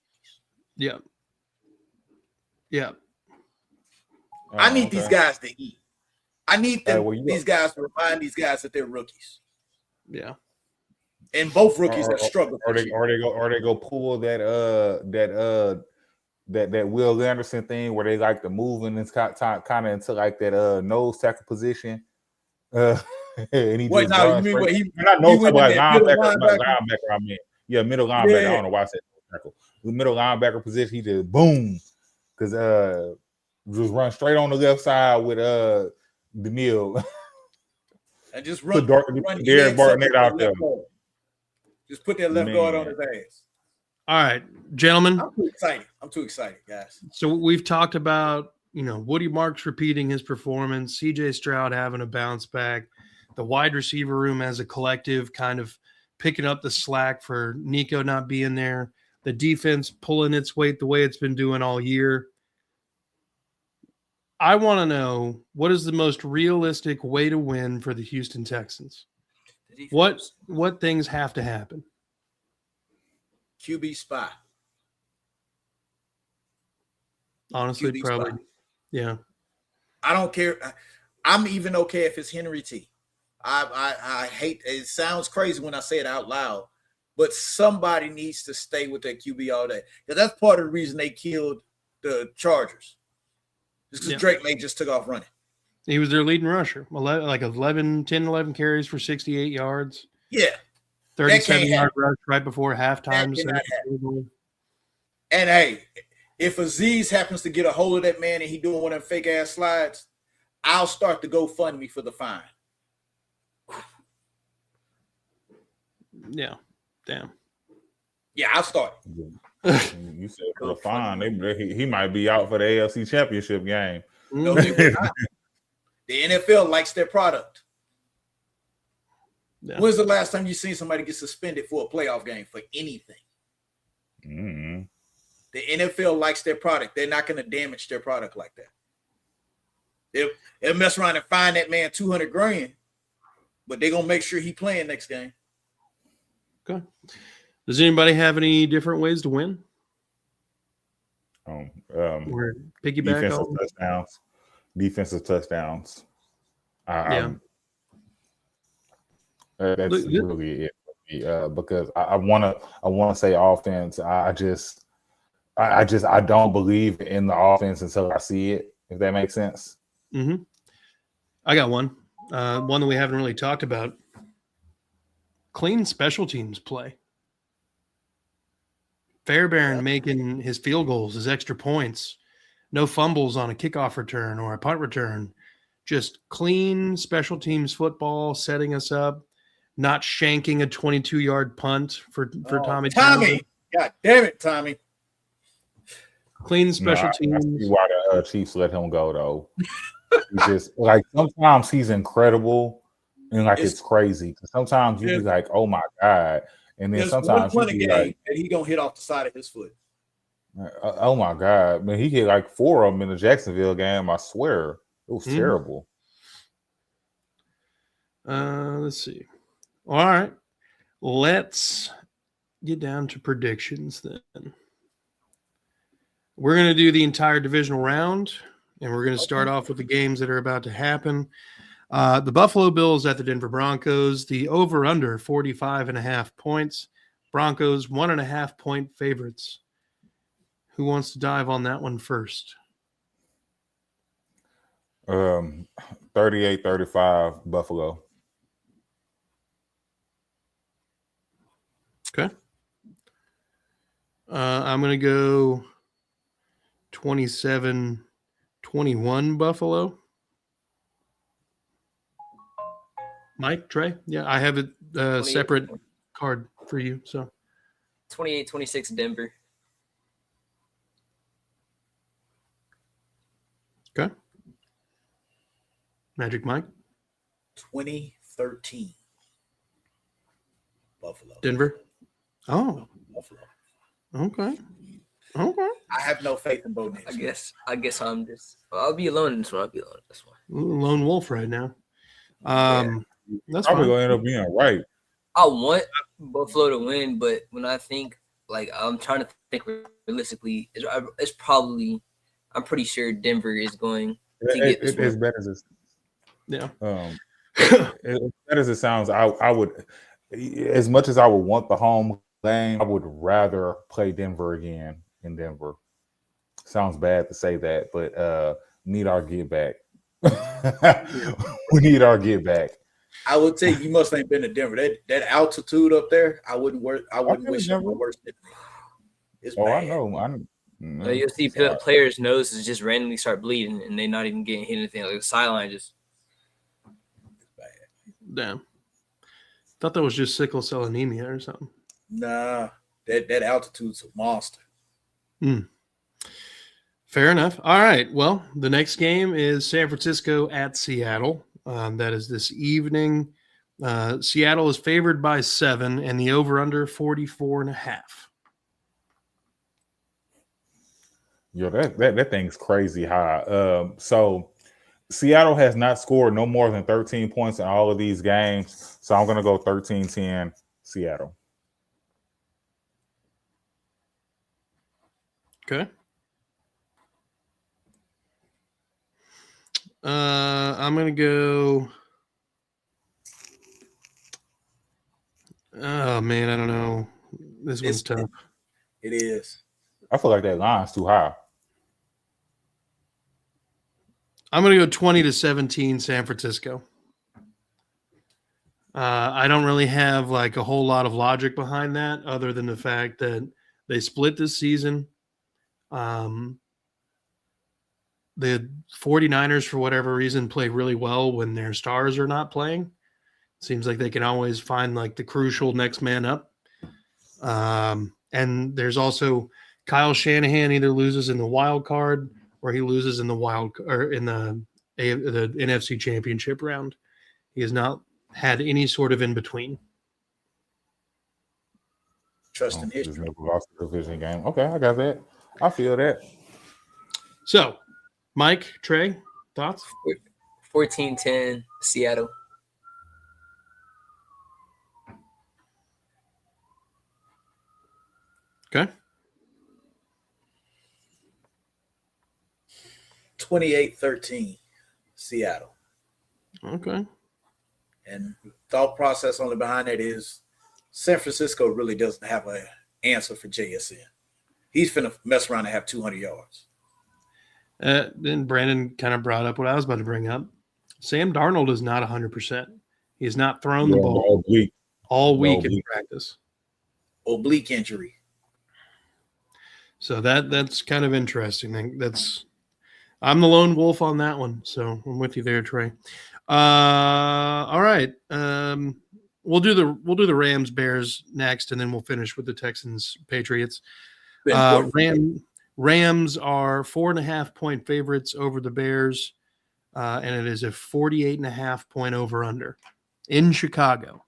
Yeah. Yeah. I need these guys to eat. I need these guys to remind these guys that they're rookies. Yeah. And both rookies have struggled. Or they go pull that Will Anderson thing where they like to move and it's kind of into like that nose tackle position. And he Wait, just now you mean what he like linebacker? I mean, middle linebacker. Yeah. I don't know why I said tackle. The middle linebacker position, he just boom, because just run straight on the left side with Daniil. And just run Derek Barnett out there. Just put that left guard on his ass. All right, gentlemen. I'm too excited, guys. So we've talked about, Woody Marks repeating his performance, CJ Stroud having a bounce back, the wide receiver room as a collective kind of picking up the slack for Nico not being there, the defense pulling its weight the way it's been doing all year. I want to know, what is the most realistic way to win for the Houston Texans? What things have to happen? QB spot. Honestly, QB probably. spot. Yeah. I don't care. I'm even okay if it's Henry T. I hate it. Sounds crazy when I say it out loud, but somebody needs to stay with that QB all day. Because that's part of the reason they killed the Chargers. This is Drake May just took off running. He was their leading rusher. 11 carries for 68 yards. Yeah. 37-yard rush right before halftime. And hey, if Aziz happens to get a hold of that man and he doing one of them fake ass slides, I'll start the GoFundMe for the fine. Yeah. Damn. Yeah, I'll start. You said for the fine. He might be out for the AFC Championship game. No, they will not. The NFL likes their product. Yeah. When's the last time you seen somebody get suspended for a playoff game for anything? Mm-hmm. The NFL likes their product. They're not going to damage their product like that. They'll mess around and fine that man $200,000, but they're going to make sure he playing next game. Okay. Does anybody have any different ways to win? Or piggyback defensive touchdowns. That's really it for me, because I want to say offense. I don't believe in the offense until I see it. If that makes sense. Mm-hmm. I got one that we haven't really talked about. Clean special teams play. Fairbairn making his field goals, his extra points, no fumbles on a kickoff return or a punt return, just clean special teams football, setting us up, not shanking a 22-yard punt for Tommy. God damn it, Tommy. Clean special teams. I see why the Chiefs let him go, though. He just, sometimes he's incredible and it's crazy. Sometimes you be like, oh my God. And then sometimes one game that he gonna hit off the side of his foot. Oh my God, man! He hit 4 of them in the Jacksonville game. I swear, it was terrible. Let's see. All right, let's get down to predictions then. We're gonna do the entire divisional round, and we're gonna start off with the games that are about to happen. The Buffalo Bills at the Denver Broncos, the over-under 45.5 points. Broncos 1.5 point favorites. Who wants to dive on that one first? 38-35 Buffalo. Okay. I'm going to go 27-21 Buffalo. Mike, Trey? Yeah, I have a separate card for you. So 28-26 Denver. Magic Mike. 2013. Buffalo. Denver. Oh, Buffalo. okay. I have no faith in Bo Nix. I guess I'll be alone in this one. Lone wolf right now. That's Probably fine. gonna end up being right. I want Buffalo to win, but when I think, like, I'm trying to think realistically, it's probably, I'm pretty sure Denver is going to get this As one. bad as it's, Yeah. as bad as it sounds, I would, as much as I would want the home game, I would rather play Denver again in Denver. Sounds bad to say that, but need our get back. We need our get back. I would say you must ain't been to Denver. That altitude up there, I wouldn't been wish to on my Denver. worst enemy. It's Oh, bad. I know. You'll see players' noses just randomly start bleeding, and they're not even getting hit anything. Like the sideline just. Damn. Thought that was just sickle cell anemia or something. Nah, that altitude's a monster. Fair enough. All right. Well, the next game is San Francisco at Seattle. That is this evening. Seattle is favored by 7, and the over-under 44.5. Yo, that thing's crazy high. So Seattle has not scored no more than 13 points in all of these games. So I'm gonna go 13-10 Seattle. Okay. I'm going to go. Oh, man, I don't know. This one's tough. It is. I feel like that line's too high. I'm going to go 20-17 San Francisco. I don't really have like a whole lot of logic behind that other than the fact that they split this season. The 49ers, for whatever reason, play really well when their stars are not playing. Seems like they can always find like the crucial next man up. And there's also Kyle Shanahan either loses in the wild card or he loses in the the NFC Championship round. He has not had any sort of in between. Trust in Just history. never lost a division game. Okay, I got that. I feel that. So, Mike, Trey, thoughts? 14-10 Seattle. Okay. 28-13 Seattle. Okay. And thought process only behind that is San Francisco really doesn't have an answer for JSN. He's finna mess around and have 200 yards. Then Brandon kind of brought up what I was about to bring up. Sam Darnold is not 100%. He has not thrown the ball all week in practice. Oblique injury. So that's kind of interesting. I'm the lone wolf on that one. So I'm with you there, Trey. All right. We'll do the Rams Bears next, and then we'll finish with the Texans Patriots. Rams are 4.5-point favorites over the Bears, and it is a 48.5-point over under in Chicago.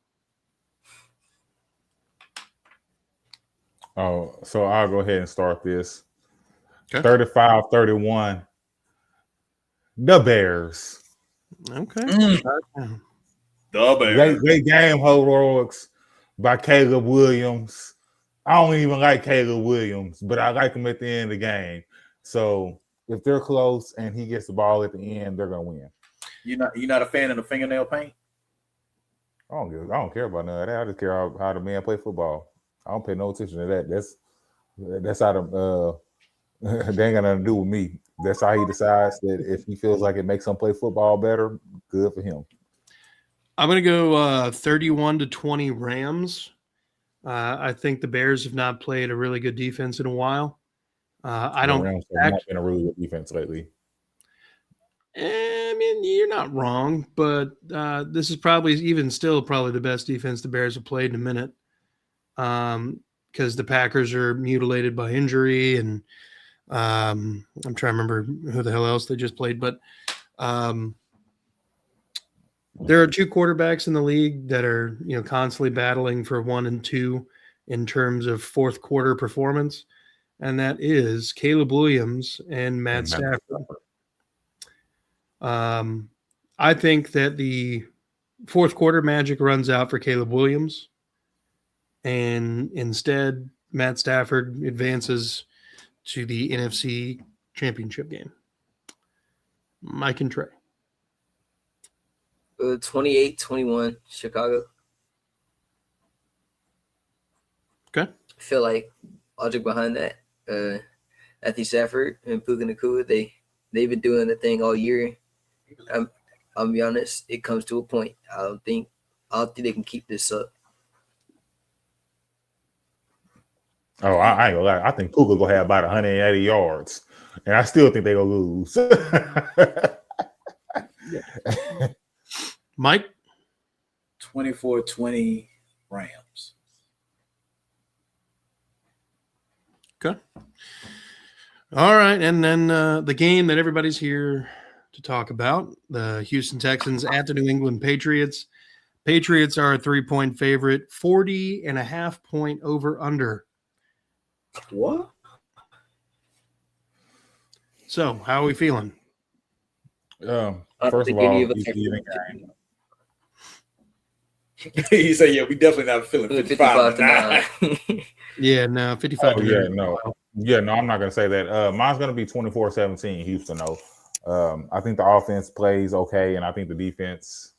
Oh, so I'll go ahead and start this. Okay. 35-31. The Bears. Okay. The Bears. Great game, heroics by Caleb Williams. I don't even like Caleb Williams, but I like him at the end of the game. So if they're close and he gets the ball at the end, they're gonna win. You're not a fan of the fingernail paint? I don't care about none of that. I just care how the man play football. I don't pay no attention to that. That's how the they ain't got nothing to do with me. That's how he decides that if he feels like it makes him play football better, good for him. I'm going to go 31-20 Rams. I think the Bears have not played a really good defense in a while. I don't. Rams have not been a really good defense lately. I mean, you're not wrong, but this is probably the best defense the Bears have played in a minute. Because the Packers are mutilated by injury, and I'm trying to remember who the hell else they just played, but There are two quarterbacks in the league that are, constantly battling for 1 and 2 in terms of fourth quarter performance, and that is Caleb Williams and Matt Stafford. I think that the fourth quarter magic runs out for Caleb Williams, and instead Matt Stafford advances to the NFC Championship game. Mike and Trey. 28-21 Chicago. Okay. I feel like logic behind that. Matthew Stafford and Puka Nacua, they've been doing the thing all year. I'll be honest, it comes to a point. I don't think they can keep this up. Oh, I ain't gonna lie. I think Puka gonna have about 180 yards, and I still think they gonna lose. Mike? 24-20 Rams. Okay. All right, and then the game that everybody's here to talk about, the Houston Texans at the New England Patriots. Patriots are a 3-point favorite, 40.5 point over under. What? So, how are we feeling? First of all, he's even game. He said, "Yeah, we definitely not feeling 55-9." Yeah, no, 55. Oh, yeah, no, I'm not gonna say that. Mine's gonna be 24-17. Houston, though. I think the offense plays okay, and I think the defense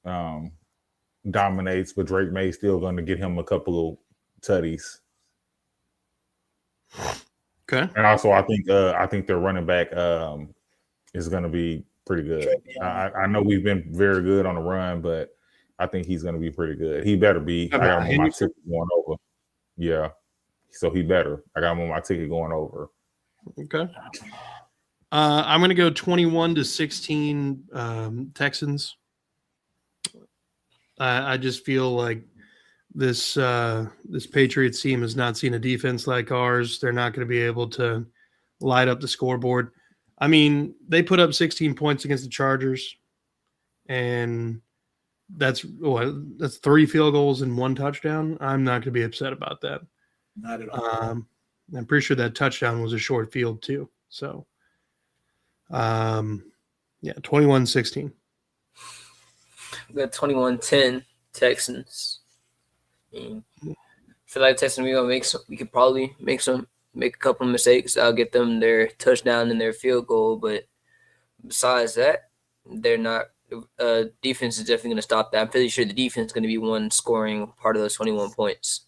dominates. But Drake May's still going to get him a couple of tutties. Okay, and also I think their running back is going to be pretty good. I know we've been very good on the run, but I think he's going to be pretty good. He better be. I got him on my ticket going over. Yeah, so he better. I got him on my ticket going over. Okay. I'm going to go 21-16 Texans. I just feel like this Patriots team has not seen a defense like ours. They're not going to be able to light up the scoreboard. I mean, they put up 16 points against the Chargers, and that's 3 field goals and 1 touchdown. I'm not going to be upset about that. Not at all. I'm pretty sure that touchdown was a short field too. So, 21-16. We got 21-10 Texans. I feel like Texans we could probably make a couple of mistakes. I'll get them their touchdown and their field goal, but besides that, they're not. Defense is definitely going to stop that. I'm pretty sure the defense is going to be one scoring part of those 21 points,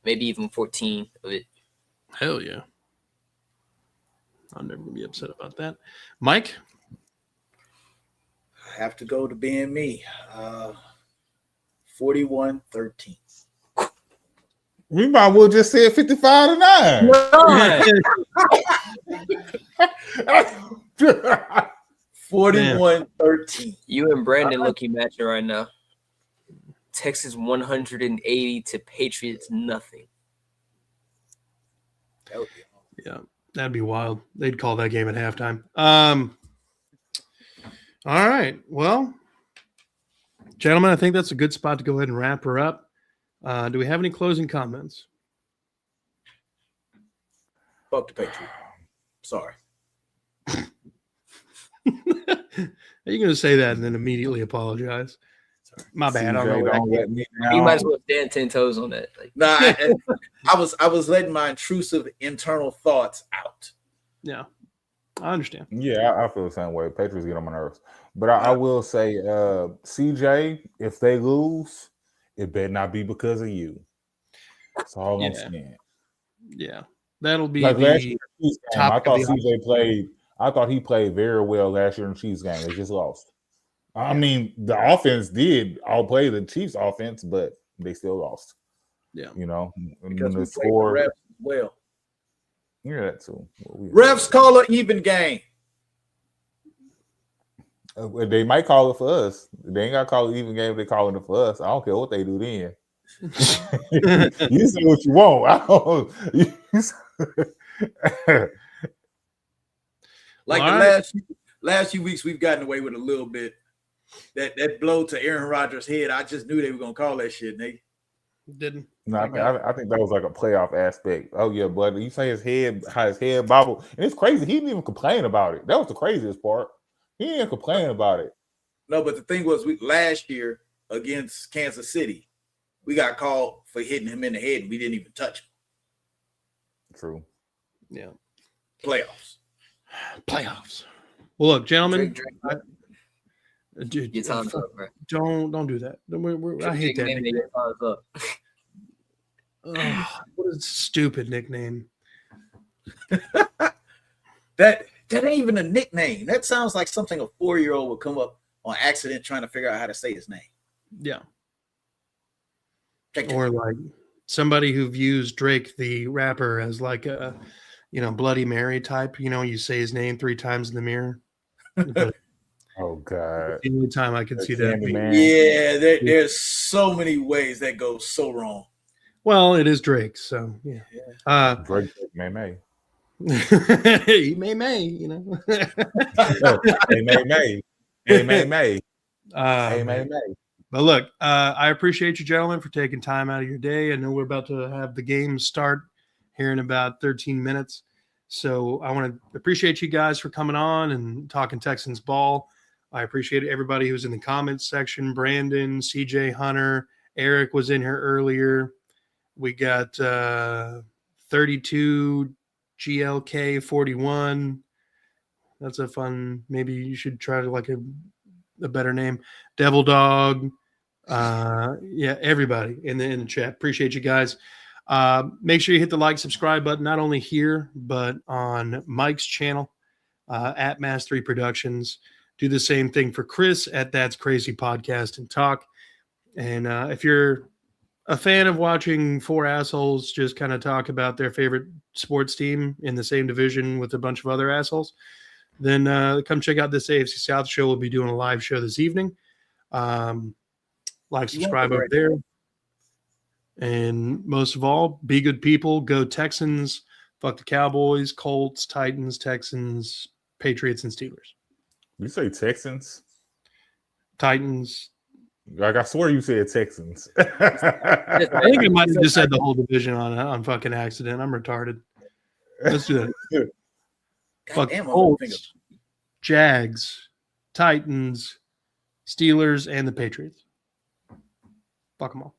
maybe even 14 of it. Hell yeah. I'm never going to be upset about that. Mike? I have to go to being me. 41-13. We might well just say 55-9. 41-13. You and Brandon looking matching right now. Texas 180 to Patriots nothing. Yeah, that'd be wild. They'd call that game at halftime. All right. Well, gentlemen, I think that's a good spot to go ahead and wrap her up. Do we have any closing comments? Fuck the Patriots. Sorry. Are you going to say that and then immediately apologize? Sorry. My bad. I don't know. You might as well stand 10 toes on that. Nah, I was letting my intrusive internal thoughts out. Yeah, I understand. Yeah, I feel the same way. Patriots get on my nerves. But I will say, CJ, if they lose, it better not be because of you. That's all I'm saying. Yeah, that'll be like last year, top. I thought CJ played. I thought he played very well last year in the Chiefs game. They just lost. I mean, the offense did outplay the Chiefs offense, but they still lost. Yeah, Because when we the score, refs as well. Yeah, that too. Refs call an even game. They might call it for us. They ain't got to call it even game. They calling it for us. I don't care what they do then. You say what you want. I don't. Like the last few weeks, we've gotten away with a little bit that blow to Aaron Rodgers' head. I just knew they were gonna call that shit, nigga. Didn't. No, I think that was like a playoff aspect. Oh yeah, but you say how his head bobbled, and it's crazy. He didn't even complain about it. That was the craziest part. He didn't complain about it. No, but the thing was, last year against Kansas City, we got called for hitting him in the head, and we didn't even touch him. True. Yeah. Playoffs. Well, look, gentlemen. Drake. Dude, Your time's up, bro. don't do that. I hate that nickname. Your time's up. What a stupid nickname. That ain't even a nickname. That sounds like something a 4-year-old would come up on accident trying to figure out how to say his name. Yeah. Check Or like somebody who views Drake the rapper as like a, Bloody Mary type. You say his name 3 times in the mirror. But Oh God. the only time I can see that. Yeah, there's so many ways that goes so wrong. Well, it is Drake, so yeah. Drake may. He may, May. But look, I appreciate you, gentlemen, for taking time out of your day. I know we're about to have the game start here in about 13 minutes. So I want to appreciate you guys for coming on and talking Texans ball. I appreciate everybody who's in the comments section. Brandon, CJ Hunter, Eric was in here earlier. We got 32 GLK 41. That's a fun. Maybe you should try to like a better name. Devil Dog. Yeah, everybody in the chat. Appreciate you guys. Make sure you hit the like, subscribe button, not only here, but on Mike's channel at Mastery Productions. Do the same thing for Chris at That's Crazy Podcast and Talk. And if you're a fan of watching 4 assholes just kind of talk about their favorite sports team in the same division with a bunch of other assholes, then come check out this AFC South show. We'll be doing a live show this evening. Like, subscribe over there. And most of all, be good people. Go Texans. Fuck the Cowboys, Colts, Titans, Texans, Patriots, and Steelers. You say Texans? Titans. Like, I swear you said Texans. I think I might have just said the whole division on fucking accident. I'm retarded. Let's do that. Fuck Colts, Jags, Titans, Steelers, and the Patriots. Fuck them all.